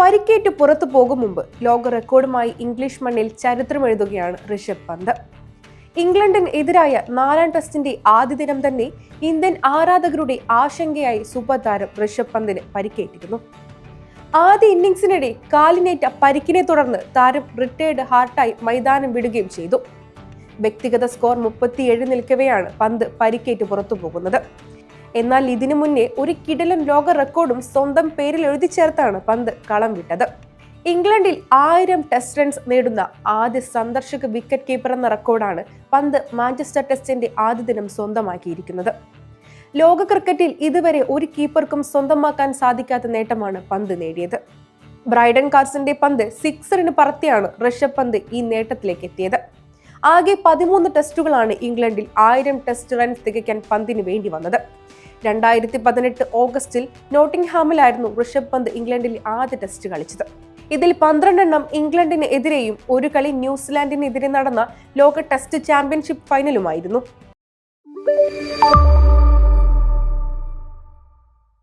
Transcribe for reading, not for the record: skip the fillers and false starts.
പരിക്കേറ്റ് പുറത്തു പോകും മുമ്പ് ലോക റെക്കോർഡുമായി ഇംഗ്ലീഷ് മണ്ണിൽ ചരിത്രമെഴുതുകയാണ് ഋഷഭ് പന്ത്. ഇംഗ്ലണ്ടിന് എതിരായ 4ാം ടെസ്റ്റിന്റെ ആദ്യ ദിനം തന്നെ ഇന്ത്യൻ ആരാധകരുടെ ആശങ്കയായി സൂപ്പർ താരം ഋഷഭ് പന്തിന് പരിക്കേറ്റിരുന്നു. ആദ്യ ഇന്നിംഗ്സിനിടെ കാലിനേറ്റ പരിക്കിനെ തുടർന്ന് താരം റിട്ടയർഡ് ഹാർട്ടായി മൈതാനം വിടുകയും ചെയ്തു. വ്യക്തിഗത സ്കോർ 37 നിൽക്കവെയാണ് പന്ത് പരിക്കേറ്റ് പുറത്തു പോകുന്നത്. എന്നാൽ ഇതിനു മുന്നേ ഒരു കിടിലൻ ലോക റെക്കോർഡും സ്വന്തം പേരിൽ എഴുതി ചേർത്താണ് പന്ത് കളം വിട്ടത്. ഇംഗ്ലണ്ടിൽ 1000 ടെസ്റ്റ് റൺസ് നേടുന്ന ആദ്യ സന്ദർശക വിക്കറ്റ് കീപ്പർ എന്ന റെക്കോർഡാണ് പന്ത് മാഞ്ചസ്റ്റർ ടെസ്റ്റിന്റെ ആദ്യ ദിനം സ്വന്തമാക്കിയിരിക്കുന്നത്. ലോക ക്രിക്കറ്റിൽ ഇതുവരെ ഒരു കീപ്പർക്കും സ്വന്തമാക്കാൻ സാധിക്കാത്ത നേട്ടമാണ് പന്ത് നേടിയത്. ബ്രൈഡൻ കാർസിന്റെ പന്ത് സിക്സറിന് പറത്തിയാണ് ഋഷഭ് പന്ത് ഈ നേട്ടത്തിലേക്ക് എത്തിയത്. ആകെ 13 ടെസ്റ്റുകളാണ് ഇംഗ്ലണ്ടിൽ 1000 ടെസ്റ്റ് റൺസ് തികയ്ക്കാൻ പന്തിന് വേണ്ടി വന്നത്. 2018 ഓഗസ്റ്റിൽ നോട്ടിംഗ്ഹാമിലായിരുന്നു ഋഷഭ് പന്ത് ഇംഗ്ലണ്ടിൽ ആദ്യ ടെസ്റ്റ് കളിച്ചത്. ഇതിൽ 12 എണ്ണം ഇംഗ്ലണ്ടിന് എതിരെയും ഒരു കളി ന്യൂസിലാൻഡിനെതിരെ നടന്ന ലോക ടെസ്റ്റ് ചാമ്പ്യൻഷിപ്പ് ഫൈനലുമായിരുന്നു.